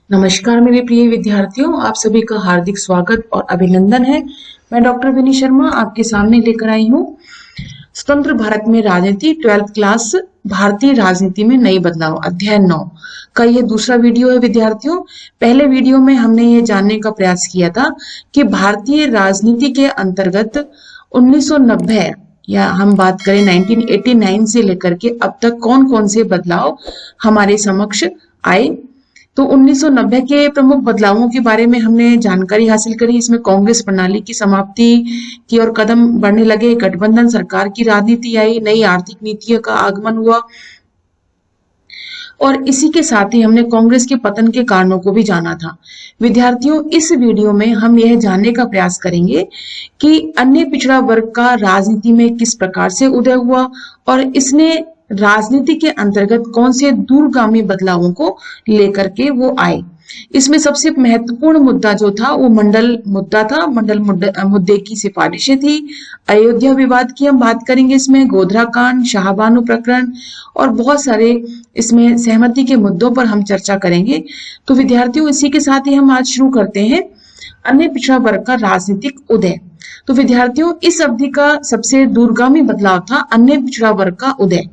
नमस्कार मेरे प्रिय विद्यार्थियों, आप सभी का हार्दिक स्वागत और अभिनंदन है। मैं डॉक्टर विनी शर्मा आपके सामने लेकर आई हूँ स्वतंत्र भारत में राजनीति 12th क्लास भारतीय राजनीति में नई बदलाव अध्याय 9 का ये दूसरा वीडियो है। विद्यार्थियों, पहले वीडियो में हमने ये जानने का प्रयास किया था कि भारतीय राजनीति के अंतर्गत 1990 या हम बात करें 1989 से लेकर के अब तक कौन कौन से बदलाव हमारे समक्ष आए। तो 1990 के प्रमुख बदलावों के बारे में हमने जानकारी हासिल करी। इसमें कांग्रेस प्रणाली की समाप्ति की ओर कदम बढ़ने लगे, गठबंधन सरकार की राजनीति आई, नई आर्थिक नीतियों का आगमन हुआ और इसी के साथ ही हमने कांग्रेस के पतन के कारणों को भी जाना था। विद्यार्थियों, इस वीडियो में हम यह जानने का प्रयास करेंगे कि अन्य पिछड़ा वर्ग का राजनीति में किस प्रकार से उदय हुआ और इसने राजनीति के अंतर्गत कौन से दूरगामी बदलावों को लेकर के वो आए। इसमें सबसे महत्वपूर्ण मुद्दा जो था वो मंडल मुद्दा था। मंडल मुद्दे की सिफारिशें थी। अयोध्या विवाद की हम बात करेंगे, इसमें गोधरा कांड, शाहबानो प्रकरण और बहुत सारे इसमें सहमति के मुद्दों पर हम चर्चा करेंगे। तो विद्यार्थियों, इसी के साथ ही हम आज शुरू करते हैं अन्य पिछड़ा वर्ग का राजनीतिक उदय। तो विद्यार्थियों, इस अवधि का सबसे दूरगामी बदलाव था अन्य पिछड़ा वर्ग का उदय।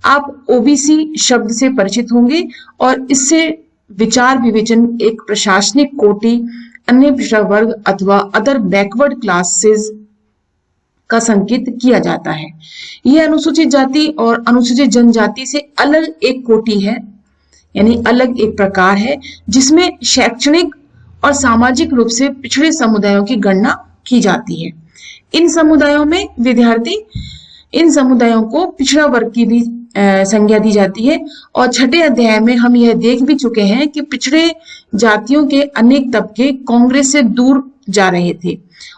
आप ओबीसी शब्द से परिचित होंगे और इससे विचार विवेचन एक प्रशासनिक कोटि, अन्य पिछड़ा वर्ग अथवा अदर बैकवर्ड क्लासेस का संकेत किया जाता है। यह अनुसूचित जाति और अनुसूचित जनजाति से अलग एक कोटि है, यानी अलग एक प्रकार है जिसमें शैक्षणिक और सामाजिक रूप से पिछड़े समुदायों की गणना की जाती है। इन समुदायों में विद्यार्थी इन समुदायों को पिछड़ा वर्ग की भी संज्ञा दी जाती है और छठे अध्याय में हम यह देख भी चुके हैं कि पिछड़े जातियों के अनेक तबके कांग्रेस से दूर जा रहे थे।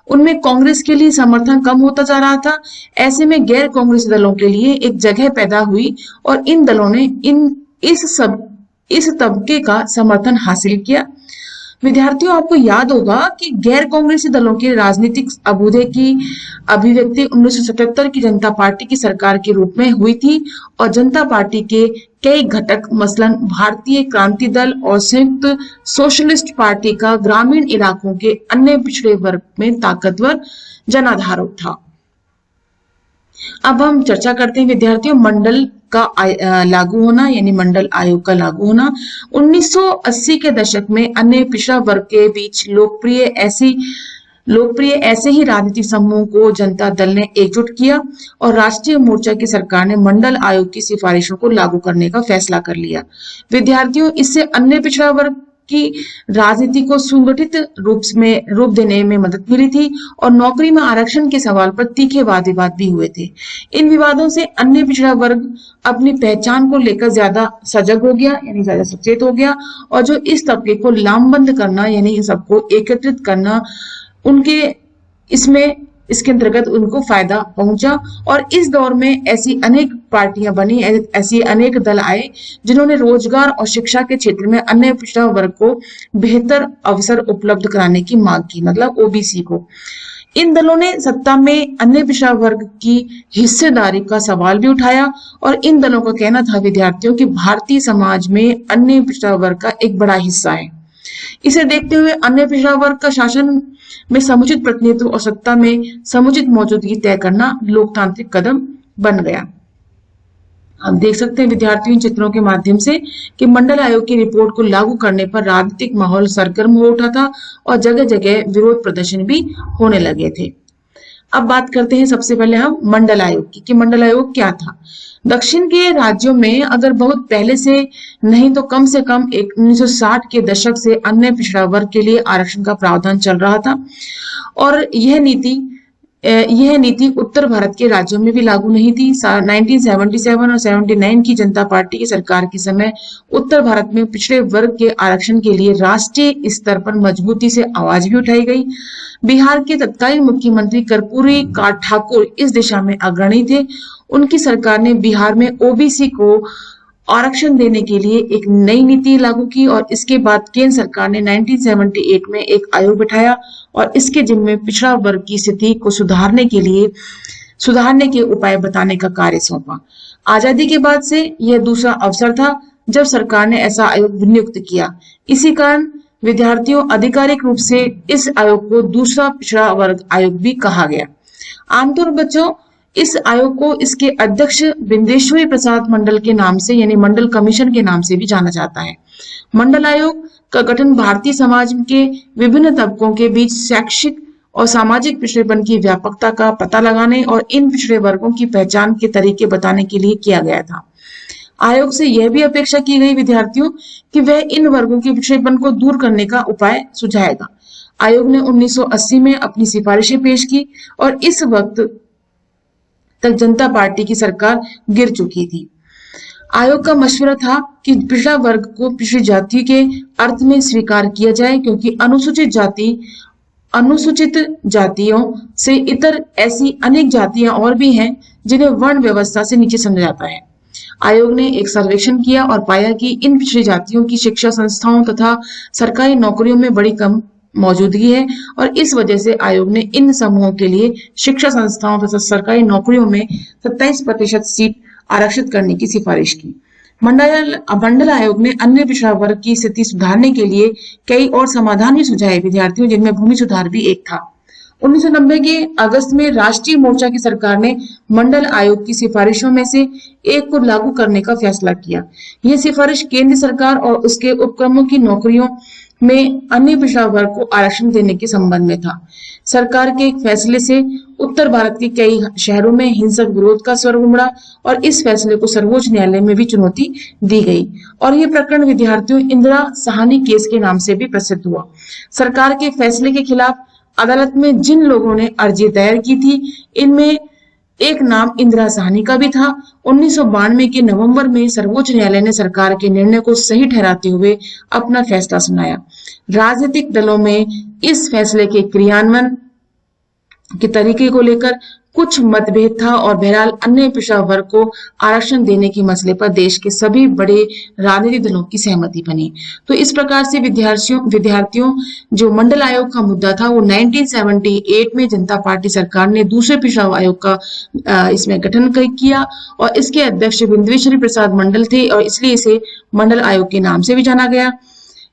उनमें कांग्रेस के लिए समर्थन कम होता जा रहा था। ऐसे में गैर कांग्रेस दलों के लिए एक जगह पैदा हुई और इन दलों ने इस तबके का समर्थन हासिल किया। विद्यार्थियों, आपको याद होगा कि गैर कांग्रेसी दलों के राजनीतिक अभ्युदय की अभिव्यक्ति 1977 की जनता पार्टी की सरकार के रूप में हुई थी और जनता पार्टी के कई घटक मसलन भारतीय क्रांति दल और संयुक्त सोशलिस्ट पार्टी का ग्रामीण इलाकों के अन्य पिछड़े वर्ग में ताकतवर जनाधार उठा। अब हम चर्चा करते हैं विद्यार्थियों मंडल का लागू होना, यानी मंडल आयोग का लागू होना। 1980 के दशक में अन्य पिछड़ा वर्ग के बीच लोकप्रिय ऐसे ही राजनीतिक समूह को जनता दल ने एकजुट किया और राष्ट्रीय मोर्चा की सरकार ने मंडल आयोग की सिफारिशों को लागू करने का फैसला कर लिया। विद्यार्थियों, इससे अन्य पिछड़ा वर्ग की राजनीति को सुगठित रूप देने में मदद मिली थी और नौकरी में आरक्षण के सवाल पर तीखे वाद विवाद भी हुए थे। इन विवादों से अन्य पिछड़ा वर्ग अपनी पहचान को लेकर ज्यादा सजग हो गया, यानी ज्यादा सचेत हो गया और जो इस तबके को लामबंद करना, यानी इन सबको एकत्रित करना, इसके अंतर्गत उनको फायदा पहुंचा और इस दौर में ऐसी अनेक पार्टियां बनी, ऐसी अनेक दल आए जिन्होंने रोजगार और शिक्षा के क्षेत्र में अन्य पिछड़ा वर्ग को बेहतर अवसर उपलब्ध कराने की मांग की, मतलब ओबीसी को। इन दलों ने सत्ता में अन्य पिछड़ा वर्ग की हिस्सेदारी का सवाल भी उठाया और इन दलों का कहना था विद्यार्थियों कि भारतीय समाज में अन्य पिछड़ा वर्ग का एक बड़ा हिस्सा है। इसे देखते हुए अन्य पिछड़ा वर्ग का शासन में समुचित प्रतिनिधित्व और सत्ता में समुचित मौजूदगी तय करना लोकतांत्रिक कदम बन गया। आप देख सकते हैं विद्यार्थियों इन चित्रों के माध्यम से कि मंडल आयोग की रिपोर्ट को लागू करने पर राजनीतिक माहौल सरगर्म हो उठा था और जगह जगह विरोध प्रदर्शन भी होने लगे थे। अब बात करते हैं सबसे पहले हम मंडल आयोग की कि मंडल आयोग क्या था। दक्षिण के राज्यों में अगर बहुत पहले से नहीं तो कम से कम 1960 के दशक से अन्य पिछड़ा वर्ग के लिए आरक्षण का प्रावधान चल रहा था और यह नीति उत्तर भारत के राज्यों में भी लागू नहीं थी। 1977 और 79 की जनता पार्टी की सरकार के समय उत्तर भारत में पिछड़े वर्ग के आरक्षण के लिए राष्ट्रीय स्तर पर मजबूती से आवाज भी उठाई गई। बिहार के तत्कालीन मुख्यमंत्री कर्पूरी ठाकुर इस दिशा में अग्रणी थे। उनकी सरकार ने बिहार में ओबीसी को आरक्षण देने के लिए एक नई नीति लागू की और इसके बाद केंद्र सरकार ने 1978 में एक आयोग बिठाया और इसके जिम्मे पिछड़ा वर्ग की स्थिति को सुधारने के उपाय बताने का कार्य सौंपा। आजादी के बाद से यह दूसरा अवसर था जब सरकार ने ऐसा आयोग नियुक्त किया। इसी कारण विद्यार्थियों आधिकारिक रूप से इस आयोग को दूसरा पिछड़ा वर्ग आयोग भी कहा गया। आमतौर पर बच्चों इस आयोग को इसके अध्यक्ष बिंदेश्वरी प्रसाद मंडल के नाम से यानी मंडल कमीशन के नाम से भी जाना जाता है। मंडल आयोग का गठन भारतीय समाज के विभिन्न तबकों के बीच शैक्षिक और सामाजिक पिछड़ेपन की व्यापकता का पता लगाने और इन पिछड़े वर्गों की पहचान के तरीके बताने के लिए किया गया था। आयोग से यह भी अपेक्षा की गई विद्यार्थियों कि वह इन वर्गों के पिछड़ेपन को दूर करने का उपाय सुझाएगा। आयोग ने 1980 में अपनी सिफारिशें पेश की और इस वक्त तक जनता पार्टी की सरकार गिर चुकी थी। आयोग का मशवरा था कि पिछड़ा वर्ग को पिछड़ी जाति के अर्थ में स्वीकार किया जाए, क्योंकि अनुसूचित जातियों से इतर ऐसी अनेक जातियां और भी हैं जिन्हें वर्ण व्यवस्था से नीचे समझा जाता है। आयोग ने एक सर्वेक्षण किया और पाया कि इन पिछड़ी जातियों की शिक्षा संस्थाओं तथा सरकारी नौकरियों में बड़ी कम मौजूदगी है और इस वजह से आयोग ने इन समूहों के लिए शिक्षा संस्थाओं तथा सरकारी नौकरियों में 27% सीट आरक्षित करने की सिफारिश की। मंडल आयोग ने अन्य पिछड़ा वर्ग की स्थिति सुधारने के लिए कई और समाधान भी सुझाए विद्यार्थियों, जिनमें भूमि सुधार भी एक था। 1990 के अगस्त में राष्ट्रीय मोर्चा की सरकार ने मंडल आयोग की सिफारिशों में से एक को लागू करने का फैसला किया। यह सिफारिश केंद्र सरकार और उसके उपक्रमों की नौकरियों में अन्य पिछड़ा वर्ग को आरक्षण देने के संबंध में था। सरकार के एक फैसले से उत्तर भारत के कई शहरों में हिंसक विरोध का स्वर उमड़ा और इस फैसले को सर्वोच्च न्यायालय में भी चुनौती दी गई और यह प्रकरण विद्यार्थियों इंदिरा साहनी केस के नाम से भी प्रसिद्ध हुआ। सरकार के फैसले के खिलाफ अदालत में जिन लोगों ने अर्जी दायर की थी, इनमें एक नाम इंदिरा साहनी का भी था। 1992 के नवंबर में सर्वोच्च न्यायालय ने सरकार के निर्णय को सही ठहराते हुए अपना फैसला सुनाया। राजनीतिक दलों में इस फैसले के क्रियान्वयन के तरीके को लेकर कुछ मतभेद था और बहरहाल अन्य पिछड़ा वर्ग को आरक्षण देने के मसले पर देश के सभी बड़े राजनीतिक दलों की सहमति बनी। तो इस प्रकार से विद्यार्थियों जो मंडल आयोग का मुद्दा था वो 1978 में जनता पार्टी सरकार ने दूसरे पिछड़ा आयोग का इसमें गठन किया और इसके अध्यक्ष बिंदेश्वरी प्रसाद मंडल थे और इसलिए इसे मंडल आयोग के नाम से भी जाना गया।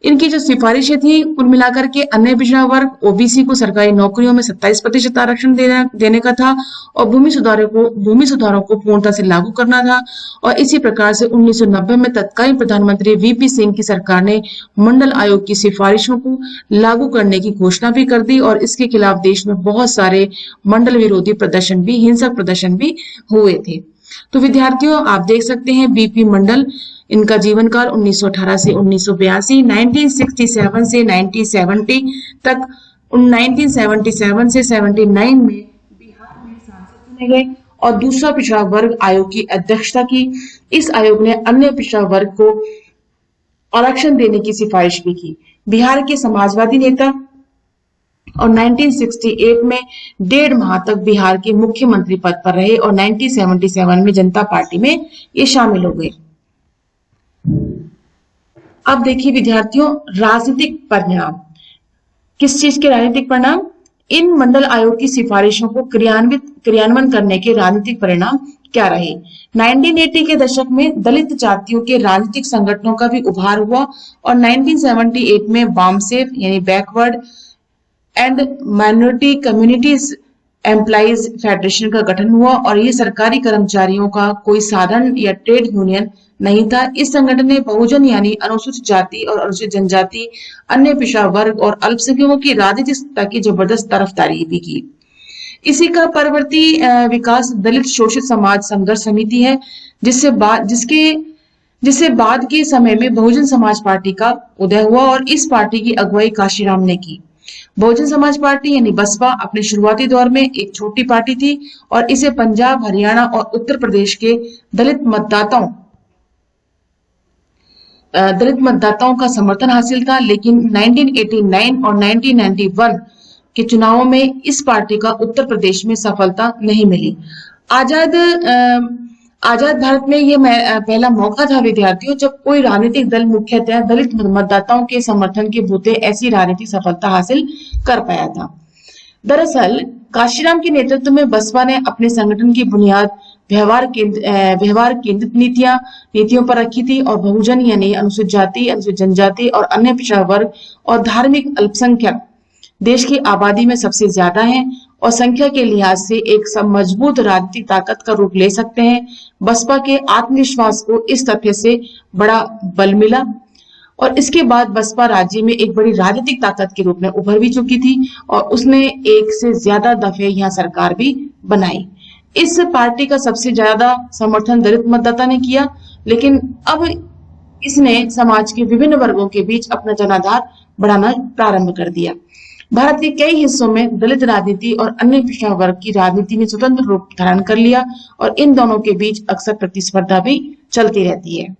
इनकी जो सिफारिशें थी कुल मिलाकर के अन्य पिछड़ा वर्ग ओबीसी को सरकारी नौकरियों में 27% आरक्षण देने का था और भूमि सुधारों को पूर्णतः से लागू करना था। और इसी प्रकार से 1990 में तत्कालीन प्रधानमंत्री वीपी सिंह की सरकार ने मंडल आयोग की सिफारिशों को लागू करने की घोषणा भी कर दी और इसके खिलाफ देश में बहुत सारे मंडल विरोधी हिंसक प्रदर्शन भी हुए थे। तो विद्यार्थियों आप देख सकते हैं बीपी मंडल, इनका जीवन काल 1918 से 1982, 1967 से 1970 तक, 1977 से 79 में बिहार में सांसद चुने गए और दूसरा पिछड़ा वर्ग आयोग की अध्यक्षता की। इस आयोग ने अन्य पिछड़ा वर्ग को आरक्षण देने की सिफारिश भी की। बिहार के समाजवादी नेता और 1968 में 1.5 माह तक बिहार के मुख्यमंत्री पद पर रहे और 1977 में जनता पार्टी में ये शामिल हो गए। अब देखिए विद्यार्थियों राजनीतिक परिणाम, किस चीज के राजनीतिक परिणाम? इन मंडल आयोग की सिफारिशों को क्रियान्वयन करने के राजनीतिक परिणाम क्या रहे? 1980 के दशक में दलित जातियों के राजनीतिक संगठनों का भी उभार हुआ और 1978 में बामसेफ यानी backward and minority communities employees federation का गठन हुआ और ये सरकारी कर्मचारियों का कोई साधारण या ट्रेड यूनियन नहीं था। इस संगठन ने बहुजन यानी अनुसूचित जाति और अनुसूचित जनजाति, अन्य पिछड़ा वर्ग और अल्पसंख्यकों की राजनीतिक सत्ता की जबरदस्त तरफदारी भी की। इसी का परवर्ती विकास दलित शोषित समाज संघर्ष समिति है, जिससे बाद के समय में बहुजन समाज पार्टी का उदय हुआ और इस पार्टी की अगुवाई काशीराम ने की। बहुजन समाज पार्टी यानी बसपा अपने शुरुआती दौर में एक छोटी पार्टी थी और इसे पंजाब, हरियाणा और उत्तर प्रदेश के दलित मतदाताओं का समर्थन हासिल था, लेकिन 1989 और 1991 के चुनावों में इस पार्टी का उत्तर प्रदेश में सफलता नहीं मिली। आजाद भारत में यह पहला मौका था विद्यार्थियों जब कोई राजनीतिक दल मुख्यतः दलित मतदाताओं के समर्थन के बूते ऐसी राजनीतिक सफलता हासिल कर पाया था। दरअसल काशीराम के नेतृत्व में बसपा ने अपने संगठन की बुनियाद व्यवहार केंद्रित नीतियों पर रखी थी और बहुजन यानी अनुसूचित जाति, अनुसूचित जनजाति और अन्य पिछड़ा वर्ग और धार्मिक अल्पसंख्यक देश की आबादी में सबसे ज्यादा हैं और संख्या के लिहाज से एक सब मजबूत राजनीतिक ताकत का रूप ले सकते हैं। बसपा के आत्मविश्वास को इस तथ्य से बड़ा बल मिला और इसके बाद बसपा राज्य में एक बड़ी राजनीतिक ताकत के रूप में उभर भी चुकी थी और उसने एक से ज्यादा दफे यहाँ सरकार भी बनाई। इस पार्टी का सबसे ज्यादा समर्थन दलित मतदाता ने किया, लेकिन अब इसने समाज के विभिन्न वर्गों के बीच अपना जनाधार बढ़ाना प्रारंभ कर दिया। भारत के कई हिस्सों में दलित राजनीति और अन्य पिछड़ा वर्ग की राजनीति ने स्वतंत्र रूप धारण कर लिया और इन दोनों के बीच अक्सर प्रतिस्पर्धा भी चलती रहती है।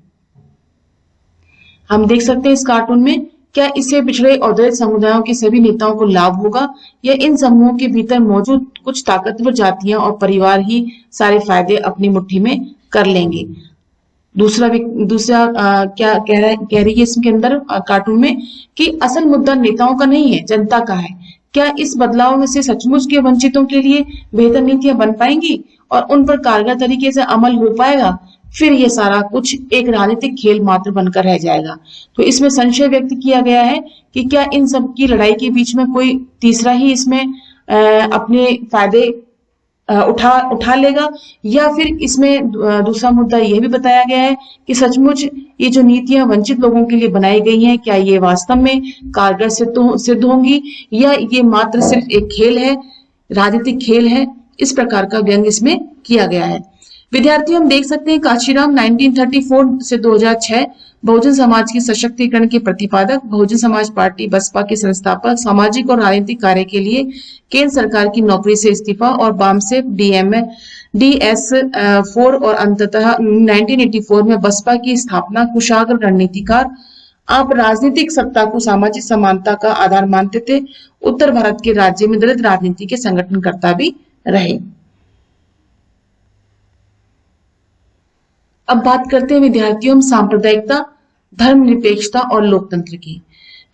हम देख सकते हैं इस कार्टून में, क्या इससे पिछड़े और दलित समुदायों के सभी नेताओं को लाभ होगा या इन समूहों के भीतर मौजूद कुछ ताकतवर जातियां और परिवार ही सारे फायदे अपनी मुट्ठी में कर लेंगे। दूसरा क्या कह रही है इसके अंदर कार्टून में कि असल मुद्दा नेताओं का नहीं है, जनता का है। क्या इस बदलाव में से सचमुच के वंचितों के लिए बेहतर नीतियां बन पाएंगी और उन पर कारगर तरीके से अमल हो पाएगा, फिर ये सारा कुछ एक राजनीतिक खेल मात्र बनकर रह जाएगा। तो इसमें संशय व्यक्त किया गया है कि क्या इन सब की लड़ाई के बीच में कोई तीसरा ही इसमें अपने फायदे उठा लेगा, या फिर इसमें दूसरा मुद्दा यह भी बताया गया है कि सचमुच ये जो नीतियां वंचित लोगों के लिए बनाई गई हैं, क्या ये वास्तव में कारगर सिद्ध होंगी या ये मात्र सिर्फ एक खेल है, राजनीतिक खेल है। इस प्रकार का व्यंग इसमें किया गया है। विद्यार्थियों हम देख सकते हैं काशीराम 1934 से 2006 बहुजन समाज के सशक्तिकरण के प्रतिपादक, बहुजन समाज पार्टी बसपा के संस्थापक, सामाजिक और राजनीतिक कार्य के लिए केंद्र सरकार की नौकरी से इस्तीफा और बाम से DS4 और अंततः 1984 में बसपा की स्थापना, कुशाग्र रणनीतिकार। आप राजनीतिक सत्ता को सामाजिक समानता का आधार मानते थे। उत्तर भारत के राज्य में दलित राजनीति के संगठनकर्ता भी रहे। अब बात करते हैं विद्यार्थियों सांप्रदायिकता, धर्मनिरपेक्षता और लोकतंत्र की।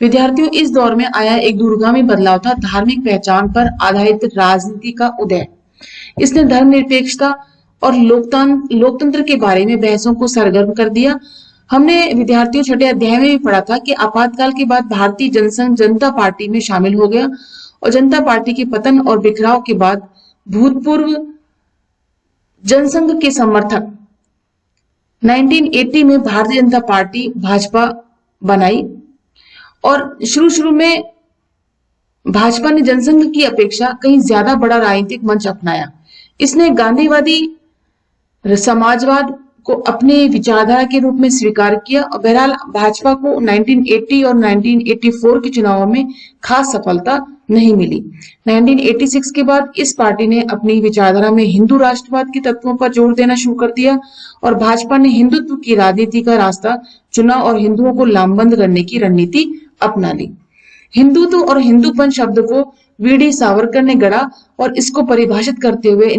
विद्यार्थियों इस दौर में आया एक दूरगामी बदलाव था धार्मिक पहचान पर आधारित राजनीति का उदय। इसने धर्मनिरपेक्षता और लोकतंत्र के बारे में बहसों को सरगर्म कर दिया। हमने विद्यार्थियों छठे अध्याय में भी पढ़ा था कि आपातकाल के बाद भारतीय जनसंघ जनता पार्टी में शामिल हो गया और जनता पार्टी के पतन और बिखराव के बाद भूतपूर्व जनसंघ के समर्थक 1980 में भारतीय जनता पार्टी भाजपा बनाई और शुरू में भाजपा ने जनसंघ की अपेक्षा कहीं ज्यादा बड़ा राजनीतिक मंच अपनाया। इसने गांधीवादी समाजवाद को अपने विचारधारा के रूप में स्वीकार किया और बहरहाल भाजपा को 1980 और 1984 के चुनावों में खास सफलता नहीं मिली। 1986 के बाद इस पार्टी ने अपनी विचारधारा में हिंदू राष्ट्रवाद के तत्वों पर जोर देना शुरू कर दिया और भाजपा ने हिंदुत्व की राजनीति का रास्ता चुना और हिंदुओं को लामबंद करने की रणनीति अपना ली। हिंदुत्व और हिंदूपन शब्द को वी.डी. सावरकर ने गढ़ा और इसको परिभाषित करते हुए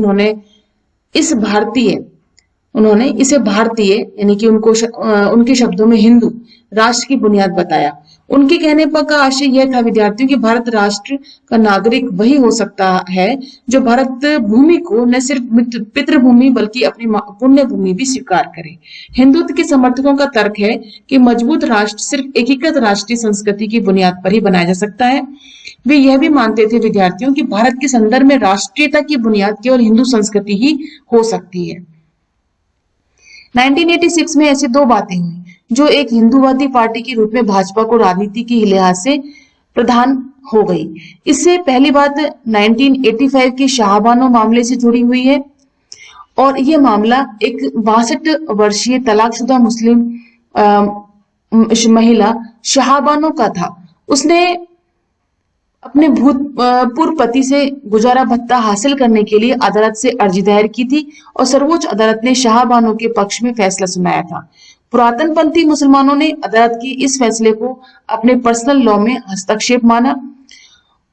उन्होंने इसे भारतीय यानी कि उनके शब्दों में हिंदू राष्ट्र की बुनियाद बताया। उनके कहने पर का आशय यह था विद्यार्थियों कि भारत राष्ट्र का नागरिक वही हो सकता है जो भारत भूमि को न सिर्फ पितृभूमि बल्कि अपनी पुण्य भूमि भी स्वीकार करे। हिंदुत्व के समर्थकों का तर्क है कि मजबूत राष्ट्र सिर्फ एकीकृत राष्ट्रीय संस्कृति की बुनियाद पर ही बनाया जा सकता है। वे यह भी मानते थे विद्यार्थियों कि भारत के संदर्भ में राष्ट्रीयता की बुनियाद केवल हिंदू संस्कृति ही हो सकती है। 1986 में ऐसी दो बातें हुई जो एक हिंदूवादी पार्टी के रूप में भाजपा को राजनीति के लिहाज से प्रधान हो गई। इससे पहली बात 1985 के शाहबानो मामले से जुड़ी हुई है और यह मामला एक 62 वर्षीय तलाकशुदा मुस्लिम महिला शाहबानो का था। उसने अपने पूर्व पति से गुजारा भत्ता हासिल करने के लिए अदालत से अर्जी दायर की थी और सर्वोच्च अदालत ने शाहबानो के पक्ष में फैसला सुनाया था। पुरातनपंथी मुसलमानों ने अदालत के इस फैसले को अपने पर्सनल लॉ में हस्तक्षेप माना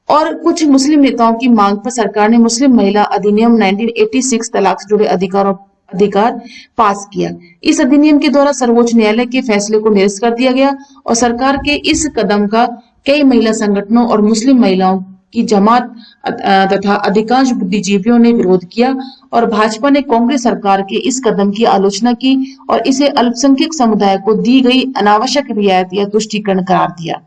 और कुछ मुस्लिम नेताओं की मांग पर सरकार ने मुस्लिम महिला अधिनियम 1986 तलाक से जुड़े अधिकार पास किया। इस अधिनियम के द्वारा सर्वोच्च न्यायालय के फैसले को निरस्त कर दिया गया और सरकार के इस कदम का कई महिला संगठनों और मुस्लिम महिलाओं की जमात तथा अधिकांश बुद्धिजीवियों ने विरोध किया और भाजपा ने कांग्रेस सरकार के इस कदम की आलोचना की और इसे अल्पसंख्यक समुदाय को दी गई अनावश्यक रियायत या तुष्टीकरण करार दिया।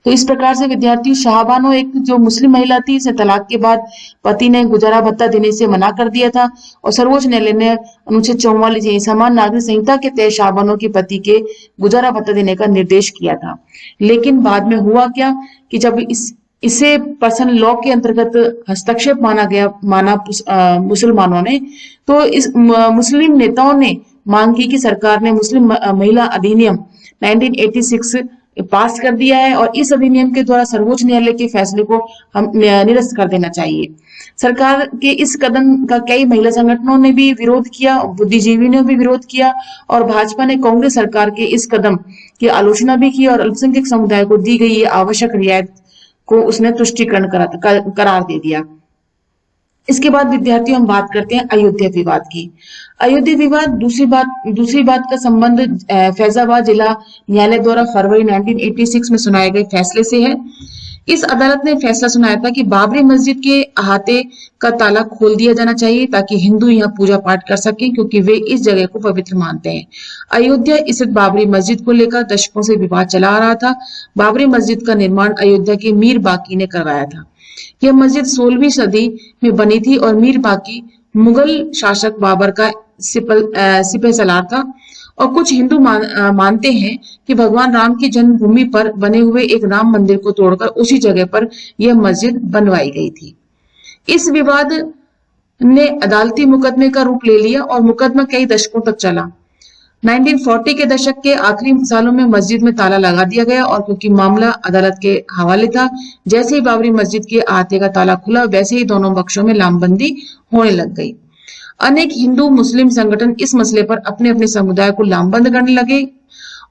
तो इस प्रकार से विद्यार्थी शाहबानो एक जो मुस्लिम महिला थी, इसे तलाक के बाद पति ने गुजारा भत्ता देने से मना कर दिया था और सर्वोच्च न्यायालय ने अनुच्छेद 44 समान नागरिक संहिता के तहत शाहबानो के पति के गुजारा भत्ता देने का निर्देश किया था। लेकिन बाद में हुआ क्या कि जब इसे पर्सनल लॉ के अंतर्गत हस्तक्षेप माना मुसलमानों ने, तो इस मुस्लिम नेताओं ने मांग की कि सरकार ने मुस्लिम महिला अधिनियम 1986 पास कर दिया है और इस अधिनियम के द्वारा सर्वोच्च न्यायालय के फैसले को हम निरस्त कर देना चाहिए। सरकार के इस कदम का कई महिला संगठनों ने भी विरोध किया, बुद्धिजीवी ने भी विरोध किया और भाजपा ने कांग्रेस सरकार के इस कदम की आलोचना भी की और अल्पसंख्यक समुदाय को दी गई ये आवश्यक रियायत को उसने तुष्टीकरण करार दे दिया। इसके बाद विद्यार्थियों हम बात करते हैं अयोध्या विवाद की। अयोध्या विवाद दूसरी बात का संबंध फैजाबाद जिला न्यायालय द्वारा फरवरी 1986 में सुनाए गए फैसले से है। इस अदालत ने फैसला सुनाया था कि बाबरी मस्जिद के अहाते का ताला खोल दिया जाना चाहिए ताकि हिंदू यहाँ पूजा पाठ कर सकें, क्योंकि वे इस जगह को पवित्र मानते हैं। अयोध्या स्थित बाबरी मस्जिद को लेकर दशकों से विवाद चला आ रहा था। बाबरी मस्जिद का निर्माण अयोध्या के मीर बाकी ने करवाया था। यह मस्जिद 16वीं सदी में बनी थी और मीर बाकी मुगल शासक बाबर का सिपह सलार था और कुछ हिंदू मानते हैं कि भगवान राम की जन्मभूमि पर बने हुए एक राम मंदिर को तोड़कर उसी जगह पर यह मस्जिद बनवाई गई थी। इस विवाद ने अदालती मुकदमे का रूप ले लिया और मुकदमा कई दशकों तक चला। 1940 के दशक के आखिरी सालों में मस्जिद में ताला लगा दिया गया और क्योंकि मामला अदालत के हवाले था, जैसे ही बाबरी मस्जिद के अहाते का ताला खुला वैसे ही दोनों पक्षों में लामबंदी होने लग गई। अनेक हिंदू मुस्लिम संगठन इस मसले पर अपने अपने समुदाय को लामबंद करने लगे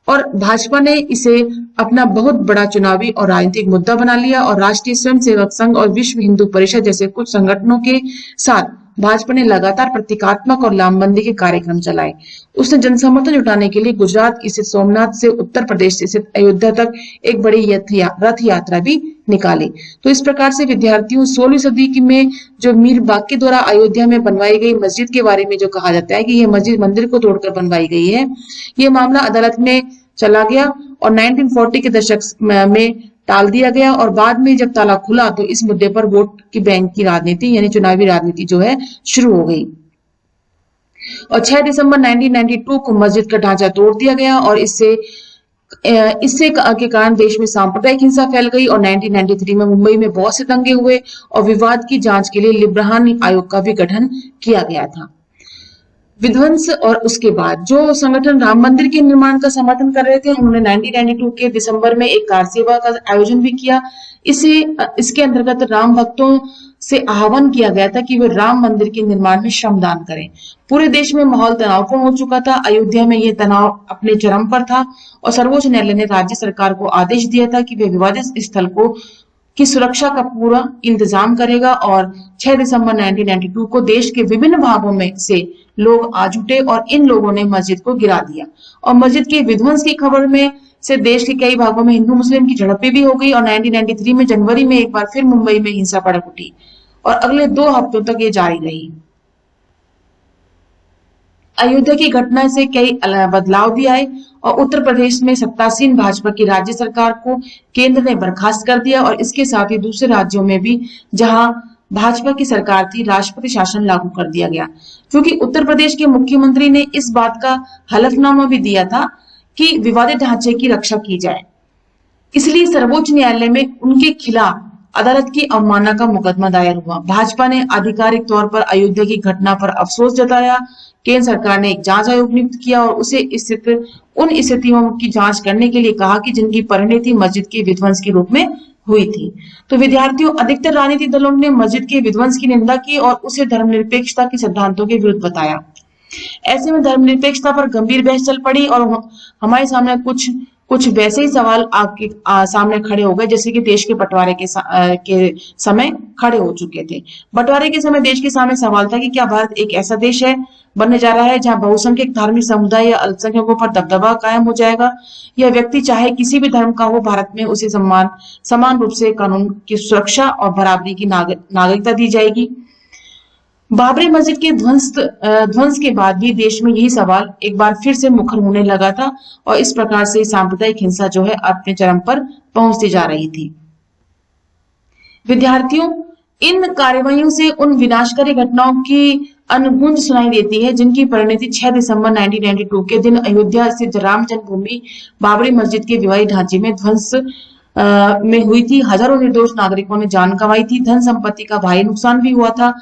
और भाजपा ने इसे अपना बहुत बड़ा चुनावी और राजनीतिक मुद्दा बना लिया और राष्ट्रीय स्वयंसेवक संघ और विश्व हिंदू परिषद जैसे कुछ संगठनों के साथ भाजपा ने लगातार प्रतीकात्मक और लामबंदी के कार्यक्रम चलाए। उसने जनसमर्थन जुटाने के लिए गुजरात स्थित सोमनाथ से उत्तर प्रदेश स्थित अयोध्या तक एक बड़ी रथ यात्रा भी निकाली। तो इस प्रकार से विद्यार्थियों 16वीं सदी में जो मीर बाकी द्वारा अयोध्या में बनवाई गई मस्जिद के बारे में जो कहा जाता है कि यह मस्जिद मंदिर को तोड़कर बनवाई गई है, यह मामला अदालत में चला गया और 1940 के दशक में टाल दिया गया और बाद में जब ताला खुला तो इस मुद्दे पर वोट की बैंक की राजनीति यानी चुनावी राजनीति जो है शुरू हो गई और 6 दिसंबर 1992 को मस्जिद का ढांचा तोड़ दिया गया और इससे के कारण देश में सांप्रदायिक हिंसा फैल गई और 1993 में मुंबई में बहुत से दंगे हुए और विवाद की जांच के लिए लिब्राहन आयोग का भी गठन किया गया था। विध्वंस और उसके बाद जो संगठन राम मंदिर के निर्माण का समर्थन कर रहे थे, उन्होंने 1992 के दिसंबर में एक कार सेवा का आयोजन भी किया। इसके अंतर्गत राम भक्तों से आह्वान किया गया था कि वे राम मंदिर के निर्माण में श्रमदान करें। पूरे देश में माहौल तनावपूर्ण हो चुका था। अयोध्या में यह तनाव अपने चरम पर था और सर्वोच्च न्यायालय ने राज्य सरकार को आदेश दिया था कि वे विवादित स्थल की सुरक्षा का पूरा इंतजाम करेगा और 6 दिसंबर 1992 को देश के विभिन्न भागों में से लोग आ जुटे और इन लोगों ने मस्जिद को गिरा दिया और मस्जिद के विध्वंस की खबर में से देश के कई भागों में हिंदू मुस्लिम की झड़पें भी हो गई और 1993 में जनवरी में एक बार फिर मुंबई में हिंसा भड़क उठी और अगले 2 हफ्तों तक ये जारी रही। अयोध्या की घटना से कई बदलाव भी आए और उत्तर प्रदेश में सत्तासीन भाजपा की राज्य सरकार को केंद्र ने बर्खास्त कर दिया और इसके साथ ही दूसरे राज्यों में भी जहां भाजपा की सरकार थी राष्ट्रपति शासन लागू कर दिया गया, क्योंकि उत्तर प्रदेश के मुख्यमंत्री ने इस बात का हलफनामा भी दिया था कि विवादित ढांचे की रक्षा की जाए। इसलिए सर्वोच्च न्यायालय में उनके खिलाफ अदालत की अवमानना का मुकदमा दायर हुआ। भाजपा ने आधिकारिक तौर पर अयोध्या की घटना पर अफसोस जताया। केंद्र सरकार ने एक जांच आयोग नियुक्त किया और उसे उन स्थितियों की जांच करने के लिए कहा कि जिनकी परिणति मस्जिद के विध्वंस के रूप में हुई थी। तो विद्यार्थियों, अधिकतर राजनीतिक दलों ने मस्जिद के विध्वंस की निंदा की और उसे धर्मनिरपेक्षता के सिद्धांतों के विरुद्ध बताया। ऐसे में धर्मनिरपेक्षता पर गंभीर बहस चल पड़ी और हमारे सामने कुछ कुछ वैसे ही सवाल आपके सामने खड़े हो गए जैसे कि देश के बंटवारे के समय खड़े हो चुके थे। बंटवारे के समय देश के सामने सवाल था कि क्या भारत एक ऐसा देश है बनने जा रहा है जहां बहुसंख्यक धार्मिक समुदाय या अल्पसंख्यकों पर दबदबा कायम हो जाएगा, या व्यक्ति चाहे किसी भी धर्म का हो भारत में उसे समान रूप से कानून की सुरक्षा और बराबरी की नागरिकता दी जाएगी। बाबरी मस्जिद के ध्वंस के बाद भी देश में यही सवाल एक बार फिर से मुखर होने लगा था और इस प्रकार से सांप्रदायिक हिंसा जो है अपने चरम पर पहुंचती जा रही थी। विद्यार्थियों, इन कार्रवाइयों से उन विनाशकारी घटनाओं की अनगुंज सुनाई देती है जिनकी परिणति 6 दिसंबर 1992 के दिन अयोध्या स्थित राम जन्मभूमि बाबरी मस्जिद के विवाही ढांचे में ध्वंस में हुई थी। हजारों निर्दोष नागरिकों ने जान गंवाई थी, धन संपत्ति का भारी नुकसान भी हुआ था।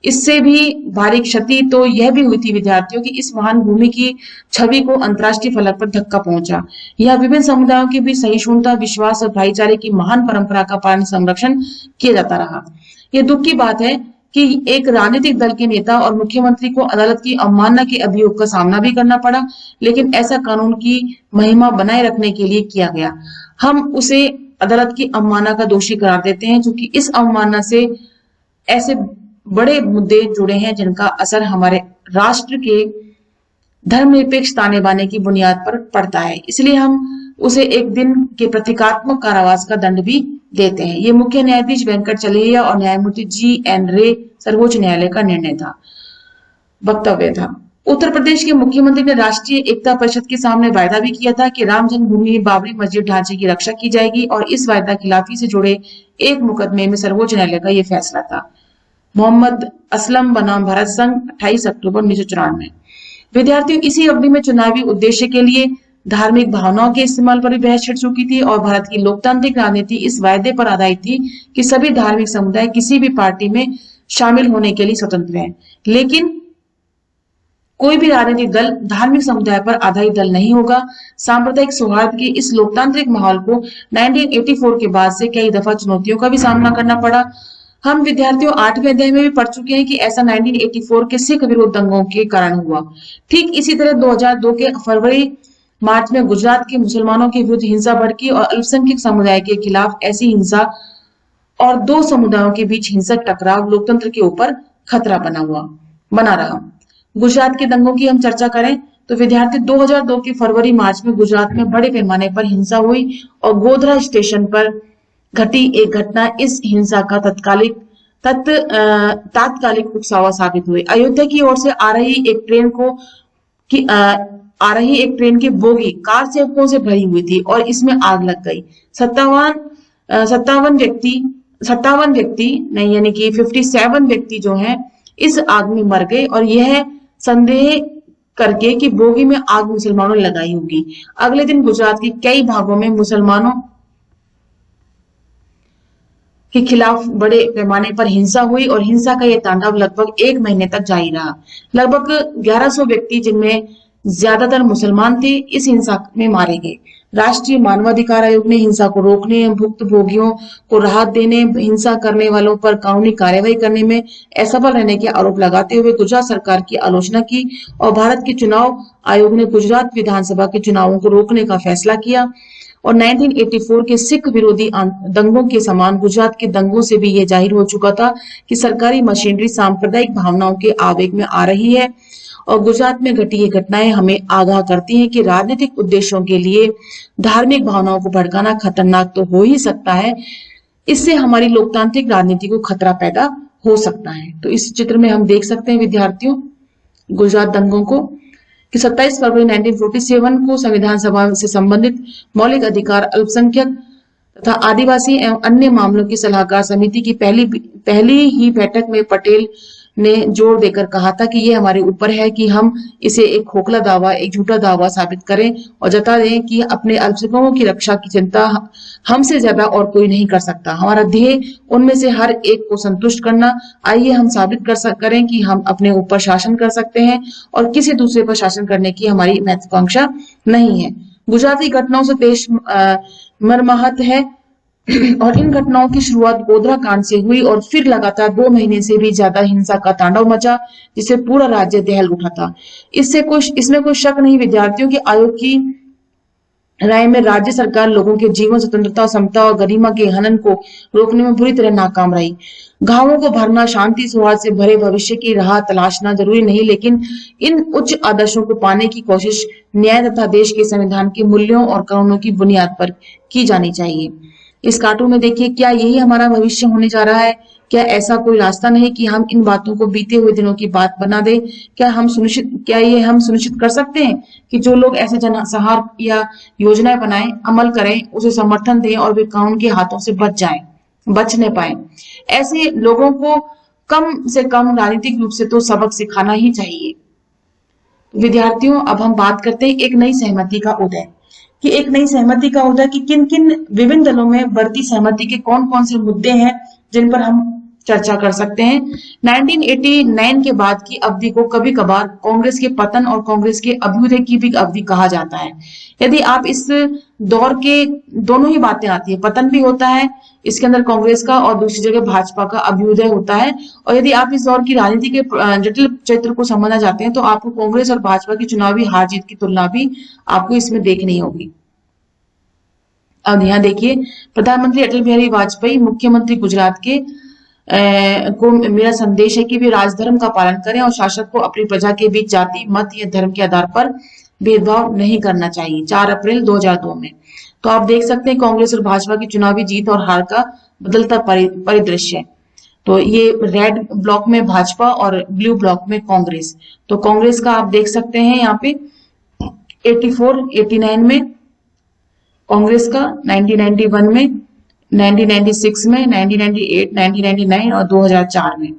इससे भी भारी क्षति तो यह भी हुई थी विद्यार्थियों की इस महान भूमि की छवि को अंतर्राष्ट्रीय फलक पर धक्का पहुंचा। यह विभिन्न समुदायों के बीच सहिष्णुता, विश्वास और भाईचारे की महान परंपरा का पालन संरक्षण किया जाता रहा। यह दुख की बात है कि एक राजनीतिक दल के नेता और मुख्यमंत्री को अदालत की अवमानना के अभियोग का सामना भी करना पड़ा, लेकिन ऐसा कानून की महिमा बनाए रखने के लिए किया गया। हम उसे अदालत की अवमानना का दोषी करार देते हैं, क्योंकि इस अवमानना से ऐसे बड़े मुद्दे जुड़े हैं जिनका असर हमारे राष्ट्र के धर्मनिरपेक्ष ताने बाने की बुनियाद पर पड़ता है। इसलिए हम उसे एक दिन के प्रतीकात्मक कारावास का दंड भी देते हैं। ये मुख्य न्यायाधीश वेंकटचलैया और न्यायमूर्ति जी.एन. रे सर्वोच्च न्यायालय का निर्णय था, वक्तव्य था। उत्तर प्रदेश के मुख्यमंत्री ने राष्ट्रीय एकता परिषद के सामने वायदा भी किया था कि राम जन्मभूमि बाबरी मस्जिद ढांचे की रक्षा की जाएगी और इस वायदा खिलाफी से जुड़े एक मुकदमे में सर्वोच्च न्यायालय का यह फैसला था। मोहम्मद असलम बनाम भारत संघ 28 अक्टूबर 1994। विद्यार्थियों, इसी अवधि में चुनावी उद्देश्य के लिए धार्मिक भावनाओं के इस्तेमाल पर भी बहस छिड़ चुकी थी और भारत की लोकतांत्रिक राजनीति इस वायदे पर आधारित थी कि सभी धार्मिक समुदाय किसी भी पार्टी में शामिल होने के लिए स्वतंत्र हैं। लेकिन कोई भी राजनीतिक दल धार्मिक समुदाय पर आधारित दल नहीं होगा। सांप्रदायिक सौहार्द के इस लोकतांत्रिक माहौल को 1984 के बाद से कई दफा चुनौतियों का भी सामना करना पड़ा। हम विद्यार्थियों 8वें अध्याय में भी पढ़ चुके हैं कि ऐसा 1984 के सिख विरोध दंगों के कारण हुआ। ठीक इसी तरह 2002 के फरवरी मार्च में गुजरात के मुसलमानों के विरुद्ध हिंसा भड़की और अल्पसंख्यक समुदाय के खिलाफ ऐसी हिंसा और दो समुदायों के बीच हिंसक टकराव लोकतंत्र के ऊपर खतरा बना रहा। गुजरात के दंगों की हम चर्चा करें तो विद्यार्थी 2002 के फरवरी मार्च में गुजरात में बड़े पैमाने पर हिंसा हुई और गोधरा स्टेशन पर घटी एक घटना इस हिंसा का तात्कालिक उकसावा साबित हुई। अयोध्या की ओर से आ रही एक ट्रेन की बोगी कार सेवकों से भरी हुई थी और इसमें आग लग गई। 57 व्यक्ति नहीं यानी कि 57 व्यक्ति जो हैं इस आग में मर गए और यह संदेह करके कि बोगी में आग मुसलमानों ने लगाई होगी। अगले दिन गुजरात के कई भागों में मुसलमानों के खिलाफ बड़े पैमाने पर हिंसा हुई और हिंसा का यह तांडव लगभग 1 महीने तक जारी रहा। लगभग 1100 व्यक्ति जिनमें ज्यादातर मुसलमान थे इस हिंसा में मारे गए। राष्ट्रीय मानवाधिकार आयोग ने हिंसा को रोकने, भुक्तभोगियों को राहत देने, हिंसा करने वालों पर कानूनी कार्यवाही करने में असफल रहने के आरोप लगाते हुए गुजरात सरकार की आलोचना की और भारत के चुनाव आयोग ने गुजरात विधानसभा के चुनावों को रोकने का फैसला किया। और 1984 के सिख विरोधी दंगों के समान गुजरात के दंगों से भी यह जाहिर हो चुका था कि सरकारी मशीनरी सांप्रदायिक भावनाओं के आवेग में आ रही है और गुजरात में घटी ये घटनाएं हमें आगाह करती हैं कि राजनीतिक उद्देश्यों के लिए धार्मिक भावनाओं को भड़काना खतरनाक तो हो ही सकता है, इससे हमारी लोकतांत्रिक राजनीति को खतरा पैदा हो सकता है। तो इस चित्र में हम देख सकते हैं विद्यार्थियों गुजरात दंगों को कि 27 फरवरी 1947 को संविधान सभा से संबंधित मौलिक अधिकार, अल्पसंख्यक तथा आदिवासी एवं अन्य मामलों की सलाहकार समिति की पहली ही बैठक में पटेल ने जोर देकर कहा था कि ये हमारे ऊपर है कि हम इसे एक खोखला दावा, एक झूठा दावा साबित करें और जता दें कि अपने अल्पसंख्यकों की रक्षा की चिंता हमसे ज्यादा और कोई नहीं कर सकता। हमारा ध्येय उनमें से हर एक को संतुष्ट करना। आइए हम साबित करें कि हम अपने ऊपर शासन कर सकते हैं और किसी दूसरे पर शासन करने की हमारी महत्वाकांक्षा नहीं है। गुजराती घटनाओं से देश मर्माहत है और इन घटनाओं की शुरुआत गोधरा कांड से हुई और फिर लगातार 2 महीने से भी ज्यादा हिंसा का तांडव मचा जिससे पूरा राज्य दहल उठा था। इसमें कोई शक नहीं विद्यार्थियों के आयोग की राय में राज्य सरकार लोगों के जीवन, स्वतंत्रता, समता और गरिमा के हनन को रोकने में बुरी तरह नाकाम रही। घावों को भरना, शांति सौहार्द से भरे भविष्य की राह तलाशना जरूरी नहीं, लेकिन इन उच्च आदर्शों को पाने की कोशिश न्याय तथा देश के संविधान के मूल्यों और कानूनों की बुनियाद पर की जानी चाहिए। इस कार्टून में देखिए, क्या यही हमारा भविष्य होने जा रहा है? क्या ऐसा कोई रास्ता नहीं कि हम इन बातों को बीते हुए दिनों की बात बना दें? क्या ये हम सुनिश्चित कर सकते हैं कि जो लोग ऐसे जनसंहार या योजनाएं बनाएं, अमल करें, उसे समर्थन दें और वे कानून के हाथों से बच नहीं पाए? ऐसे लोगों को कम से कम राजनीतिक रूप से तो सबक सिखाना ही चाहिए। विद्यार्थियों, अब हम बात करते हैं एक नई सहमति का उदय, कि एक नई सहमति का उदय कि किन किन विभिन्न दलों में बढ़ती सहमति के कौन कौन से मुद्दे हैं जिन पर हम चर्चा कर सकते हैं। 1989 के बाद की अवधि को कभी कभार कांग्रेस के पतन और कांग्रेस के अभ्युदय की भी अवधि कहा जाता है। यदि आप इस दौर के दोनों ही बातें आती है, पतन भी होता है इसके अंदर कांग्रेस का और दूसरी जगह भाजपा का अभ्युदय होता है। और यदि आप इस दौर की राजनीति के जटिल चरित्र को समझना चाहते हैं तो आपको कांग्रेस और भाजपा की चुनावी हार जीत की तुलना भी आपको इसमें देखनी होगी। अब यहाँ देखिए, प्रधानमंत्री अटल बिहारी वाजपेयी, मुख्यमंत्री गुजरात के को मेरा संदेश है कि वे राजधर्म का पालन करें और शासक को अपनी प्रजा के बीच जाति, मत या धर्म के आधार पर भेदभाव नहीं करना चाहिए। 4 अप्रैल 2002 में। तो आप देख सकते हैं कांग्रेस और भाजपा की चुनावी जीत और हार का बदलता परिदृश्य। तो ये रेड ब्लॉक में भाजपा और ब्लू ब्लॉक में कांग्रेस। तो कांग्रेस का आप देख सकते हैं यहाँ पे 84, 89 में कांग्रेस का, 1991 में, 1996 में, 1998, 1999 और 2004 में।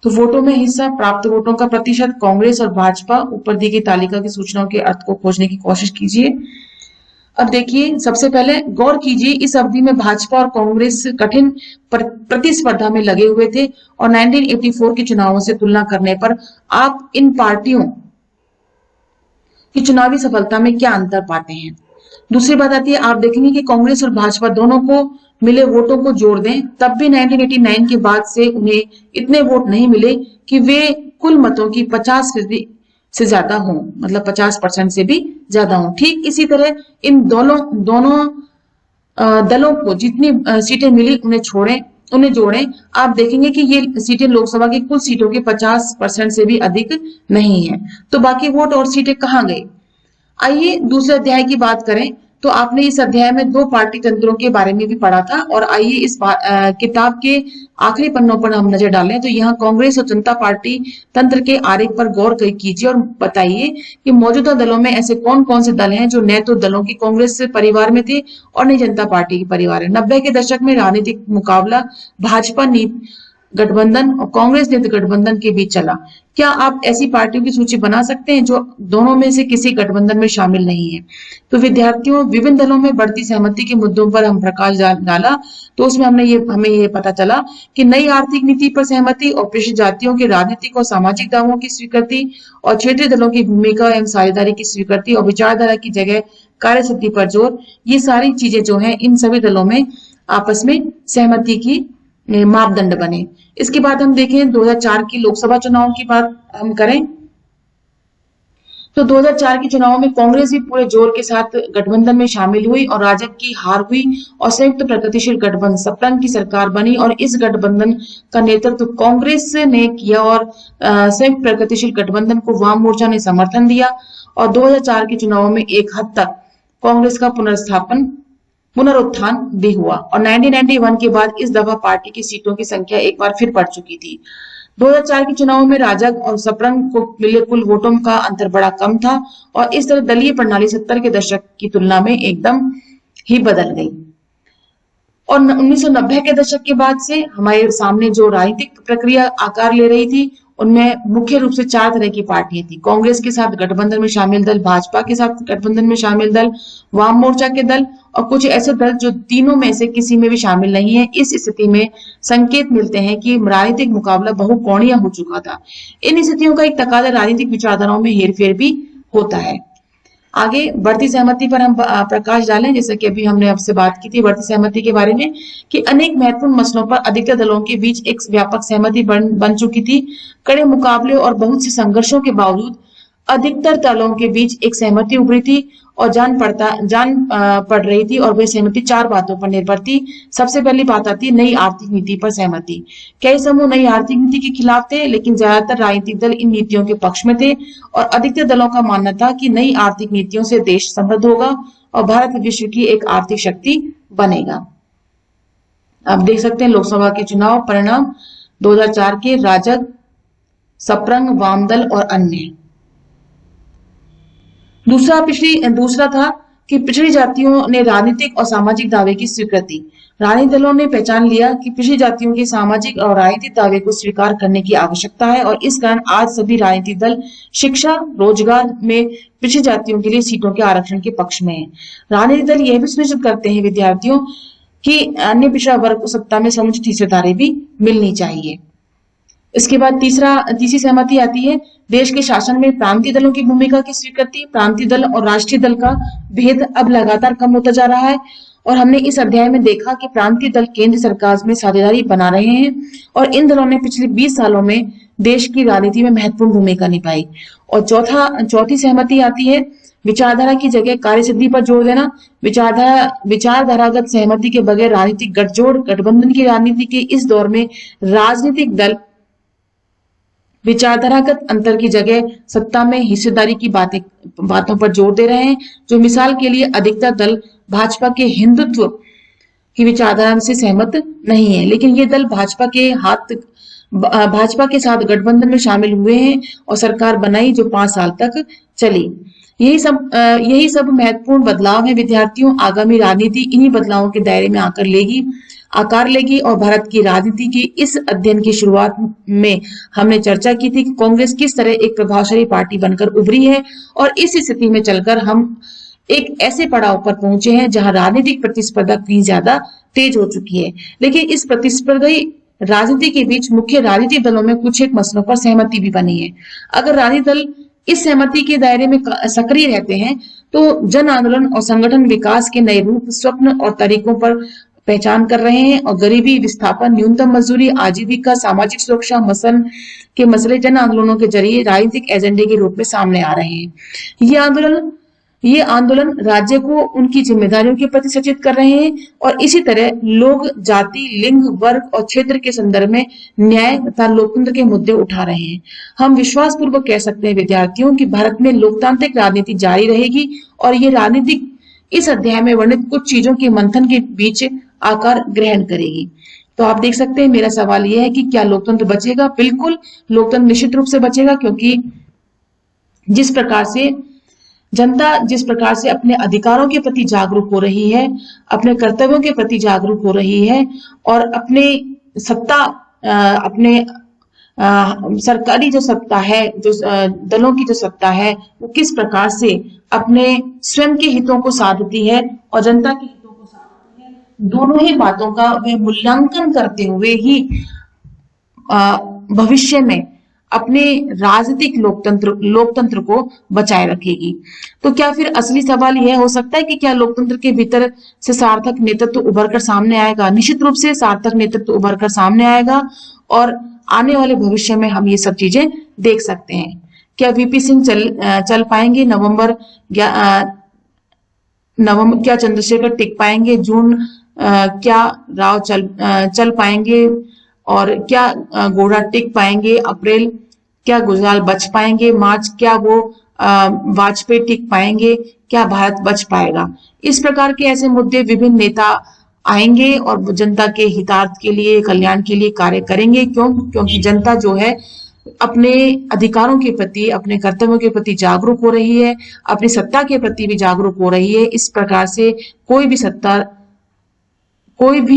तो वोटों में हिस्सा, प्राप्त वोटों का प्रतिशत, कांग्रेस और भाजपा, ऊपर दी गई तालिका की सूचनाओं के अर्थ को खोजने की कोशिश कीजिए। अब देखिए, सबसे पहले गौर कीजिए, इस अवधि में भाजपा और कांग्रेस कठिन प्रतिस्पर्धा में लगे हुए थे और 1984 के चुनावों से तुलना करने पर आप इन पार्टियों की चुनावी सफलता में क्या अंतर पाते हैं? दूसरी बात आती है, आप देखेंगे कि कांग्रेस और भाजपा दोनों को मिले वोटों को जोड़ दें तब भी 1989 के बाद से उन्हें इतने वोट नहीं मिले कि वे कुल मतों की 50% से ज्यादा हों, मतलब 50% से भी ज्यादा हों। ठीक इसी तरह इन दोनों दलों को जितनी सीटें मिली उन्हें जोड़ें, आप देखेंगे कि ये सीटें लोकसभा की कुल सीटों के 50% से भी अधिक नहीं है। तो बाकी वोट और सीटें कहाँ गई? आइए दूसरे अध्याय की बात करें। तो आपने इस अध्याय में 2 पार्टी तंत्रों के बारे में भी पढ़ा था और आइए इस किताब के आखिरी पन्नों पर हम नजर डालें। तो यहाँ कांग्रेस और जनता पार्टी तंत्र के आरेख पर गौर कीजिए और बताइए कि मौजूदा दलों में ऐसे कौन कौन से दल हैं जो न तो दलों की कांग्रेस परिवार में थे और न जनता पार्टी के परिवार है। 90 के दशक में राजनीतिक मुकाबला भाजपा गठबंधन और कांग्रेस नेतृत्व गठबंधन के बीच चला। क्या आप ऐसी पार्टियों की सूची बना सकते हैं जो दोनों में से किसी गठबंधन में शामिल नहीं है? तो विद्यार्थियों, विभिन्न दलों में बढ़ती सहमति के मुद्दों पर हम प्रकाश डाला तो उसमें हमें ये पता चला कि नई आर्थिक नीति पर सहमति और पिछड़ी जातियों के राजनीतिक और सामाजिक दावों की स्वीकृति और क्षेत्रीय दलों की भूमिका एवं साझेदारी की स्वीकृति और विचारधारा की जगह कार्यसिद्धि पर जोर, ये सारी चीजें जो है इन सभी दलों में आपस में सहमति की मापदंड बने। इसके बाद हम देखें 2004 की लोकसभा चुनाव की बात हम करें तो 2004 के चुनाव में कांग्रेस भी पूरे जोर के साथ गठबंधन में शामिल हुई और राजग की हार हुई और संयुक्त प्रगतिशील गठबंधन सप्तंग की सरकार बनी और इस गठबंधन का नेतृत्व कांग्रेस ने किया और संयुक्त प्रगतिशील गठबंधन को वाम मोर्चा ने समर्थन दिया और 2004 के चुनाव में एक हद तक कांग्रेस का पुनरुत्थान भी हुआ और 1991 के बाद इस दफा पार्टी की सीटों की संख्या एक बार फिर बढ़ चुकी थी। 2004 के चुनाव में राजग और सपरंग को मिले कुल वोटों का अंतर बड़ा कम था और इस तरह दलीय प्रणाली 70 के दशक की तुलना में एकदम ही बदल गई। और 1990 के दशक के बाद से हमारे सामने जो राजनीतिक प्रक्रिया आकार ले रही थी उनमें मुख्य रूप से 4 तरह की पार्टियां थी। कांग्रेस के साथ गठबंधन में शामिल दल, भाजपा के साथ गठबंधन में शामिल दल, वाम मोर्चा के दल और कुछ ऐसे दल जो तीनों में से किसी में भी शामिल नहीं है। इस स्थिति में संकेत मिलते हैं कि राजनीतिक मुकाबला बहुकोणीय हो चुका था। इन स्थितियों का एक तकाजा राजनीतिक विचारधाराओं में हेरफेर भी होता है। आगे बढ़ती सहमति पर हम प्रकाश डालें, जैसे कि अभी हमने आपसे बात की थी बढ़ती सहमति के बारे में कि अनेक महत्वपूर्ण मसलों पर अधिकतर दलों के बीच एक व्यापक सहमति बन चुकी थी। कड़े मुकाबले और बहुत से संघर्षों के बावजूद अधिकतर दलों के बीच एक सहमति उभरी थी और पड़ रही थी, और वह सहमति 4 बातों पर निर्भर थी। सबसे पहली बात आती है नई आर्थिक नीति पर सहमति। कई समूह नई आर्थिक नीति के खिलाफ थे, लेकिन ज्यादातर राजनीतिक दल इन नीतियों के पक्ष में थे, और अधिकतर दलों का मानना था कि नई आर्थिक नीतियों से देश समृद्ध होगा और भारत विश्व की एक आर्थिक शक्ति बनेगा। आप देख सकते हैं लोकसभा के चुनाव परिणाम 2004 के राजग, सपरंग, वामदल और अन्य। दूसरा था कि पिछड़ी जातियों ने राजनीतिक और सामाजिक दावे की स्वीकृति। राजनीतिक दलों ने पहचान लिया कि पिछड़ी जातियों के सामाजिक और राजनीतिक दावे को स्वीकार करने की आवश्यकता है, और इस कारण आज सभी राजनीतिक दल शिक्षा, रोजगार में पिछड़ी जातियों के लिए सीटों के आरक्षण के पक्ष में है। राजनीतिक दल यह भी सुनिश्चित करते हैं विद्यार्थियों कि अन्य पिछड़ा वर्ग को सत्ता में समुचित हिस्सेदारी भी मिलनी चाहिए। इसके बाद तीसरी सहमति आती है देश के शासन में प्रांतीय दलों की भूमिका की स्वीकृति। प्रांतीय दल और राष्ट्रीय दल का भेद अब लगातार कम होता जा रहा है, और हमने इस अध्याय में देखा कि प्रांतीय दल केंद्र सरकार में साझेदारी बना रहे हैं, और इन दलों ने पिछले 20 सालों में देश की राजनीति में महत्वपूर्ण भूमिका निभाई। और चौथी सहमति आती है विचारधारा की जगह कार्यसिद्धि पर जोर देना। विचारधारागत सहमति के बगैर राजनीतिक गठबंधन की राजनीति के इस दौर में राजनीतिक दल विचारधारागत अंतर की जगह सत्ता में हिस्सेदारी की बातों पर जोर दे रहे हैं। जो मिसाल के लिए अधिकतर दल भाजपा के हिंदुत्व की विचारधारा से सहमत नहीं है, लेकिन ये दल भाजपा के साथ गठबंधन में शामिल हुए हैं और सरकार बनाई जो 5 साल तक चली। यही सब महत्वपूर्ण बदलाव है विद्यार्थियों। आगामी राजनीति इन्हीं बदलावों के दायरे में आकार लेगी, और भारत की राजनीति की इस अध्ययन की शुरुआत में हमने चर्चा की थी कि कांग्रेस किस तरह एक प्रभावशाली पार्टी बनकर उभरी है, और इस स्थिति में चलकर हम एक ऐसे पड़ाव पर पहुंचे हैं जहां राजनीतिक प्रतिस्पर्धा इतनी ज्यादा तेज हो चुकी है। लेकिन इस प्रतिस्पर्धी राजनीति के बीच मुख्य राजनीतिक दलों में कुछ एक मसलों पर सहमति भी बनी है। अगर राजनीतिक दल इस सहमति के दायरे में सक्रिय रहते हैं तो जन आंदोलन और संगठन विकास के नए रूप, स्वप्न और तरीकों पर पहचान कर रहे हैं, और गरीबी विस्थापन, न्यूनतम मजदूरी, आजीविका, सामाजिक सुरक्षा के मसले जन आंदोलनों के जरिए राजनीतिक एजेंडे के रूप में सामने आ रहे हैं। ये आंदोलन राज्य को उनकी जिम्मेदारियों के प्रति सचेत कर रहे हैं, और इसी तरह लोग जाति, लिंग, वर्ग और क्षेत्र के संदर्भ में न्याय तथा लोकतंत्र के मुद्दे उठा रहे हैं। हम विश्वास पूर्वक कह सकते हैं विद्यार्थियों कि भारत में लोकतांत्रिक राजनीति जारी रहेगी, और ये राजनीति इस अध्याय में वर्णित कुछ चीजों के मंथन के बीच आकार ग्रहण करेगी। तो आप देख सकते हैं मेरा सवाल यह है कि क्या लोकतंत्र बचेगा? बिल्कुल, लोकतंत्र निश्चित रूप से बचेगा, क्योंकि जिस प्रकार से अपने अधिकारों के प्रति जागरूक हो रही है, अपने कर्तव्यों के प्रति जागरूक हो रही है, और अपने सरकारी जो सत्ता है, जो दलों की जो सत्ता है, वो किस प्रकार से अपने स्वयं के हितों को साधती है और जनता के हितों को साधती है, दोनों ही बातों का वे मूल्यांकन करते हुए ही भविष्य में अपने राजनीतिक लोकतंत्र को बचाए रखेगी। तो क्या फिर असली सवाल यह हो सकता है कि क्या लोकतंत्र के भीतर से सार्थक नेतृत्व उभर कर सामने आएगा? निश्चित रूप से सार्थक नेतृत्व उभर कर सामने आएगा, और आने वाले भविष्य में हम ये सब चीजें देख सकते हैं। क्या वीपी सिंह चल पाएंगे? क्या चंद्रशेखर टिक पाएंगे? जून क्या राव चल पाएंगे? और क्या घोड़ा टिक पाएंगे? अप्रैल क्या गुजराल बच पाएंगे? मार्च क्या वो वाजपेयी टिक पाएंगे? क्या भारत बच पाएगा? इस प्रकार के ऐसे मुद्दे विभिन्न नेता आएंगे और जनता के हितार्थ के लिए, कल्याण के लिए कार्य करेंगे। क्योंकि जनता जो है अपने अधिकारों के प्रति, अपने कर्तव्यों के प्रति जागरूक हो रही है, अपनी सत्ता के प्रति भी जागरूक हो रही है। इस प्रकार से कोई भी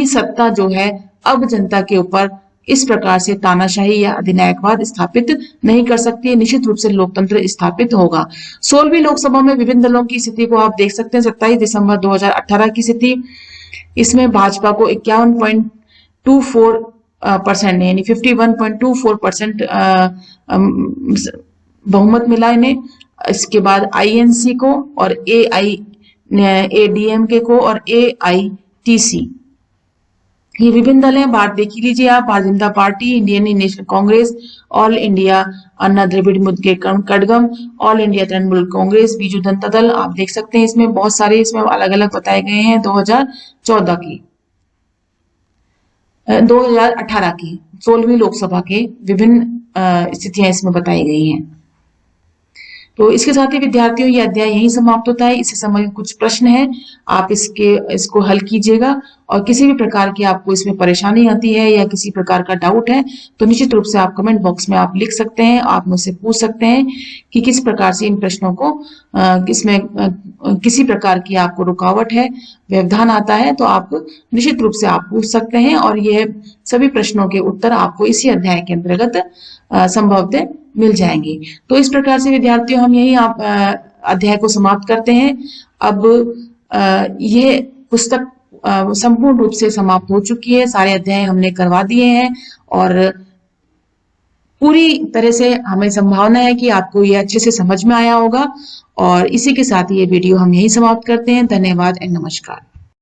सत्ता जो है अब जनता के ऊपर इस प्रकार से तानाशाही या अधिनायकवाद स्थापित नहीं कर सकती है। निश्चित रूप से लोकतंत्र स्थापित होगा। 16वीं लोकसभा में विभिन्न दलों की स्थिति को आप देख सकते हैं। 27 दिसंबर 2018 की स्थिति, इसमें भाजपा को 51.24% यानी 51.24% बहुमत मिला इन्हें। इसके बाद आईएनसी को और एडीएमके को और एआईटीसी ये विभिन्न दल हैं, बात देख लीजिए आप। Bharatiya Janata Party, Indian National Congress, All India Anna Dravida Munnetra Kazhagam, All India Trinamool Congress, Biju Janata Dal. आप देख सकते हैं इसमें बहुत सारे इसमें अलग अलग बताए गए हैं। 2014 की 2018 की 16वीं लोकसभा के विभिन्न स्थितियां इसमें बताई गई हैं। तो इसके साथ ही विद्यार्थियों ये अध्याय यहीं समाप्त होता है। इससे संबंधित कुछ प्रश्न है, आप इसको हल कीजिएगा, और किसी भी प्रकार की आपको इसमें परेशानी आती है या किसी प्रकार का डाउट है तो निश्चित रूप से आप कमेंट बॉक्स में आप लिख सकते हैं। आप मुझसे पूछ सकते हैं कि किस प्रकार से इन प्रश्नों को इसमें किसी प्रकार की आपको रुकावट है, व्यवधान आता है, तो आप निश्चित रूप से आप पूछ सकते हैं, और यह सभी प्रश्नों के उत्तर आपको इसी अध्याय के अंतर्गत संभवतः मिल जाएंगे। तो इस प्रकार से विद्यार्थियों हम यही आप अध्याय को समाप्त करते हैं। अब यह पुस्तक संपूर्ण रूप से समाप्त हो चुकी है, सारे अध्याय हमने करवा दिए हैं, और पूरी तरह से हमें संभावना है कि आपको ये अच्छे से समझ में आया होगा। और इसी के साथ ये वीडियो हम यही समाप्त करते हैं। धन्यवाद एंड नमस्कार।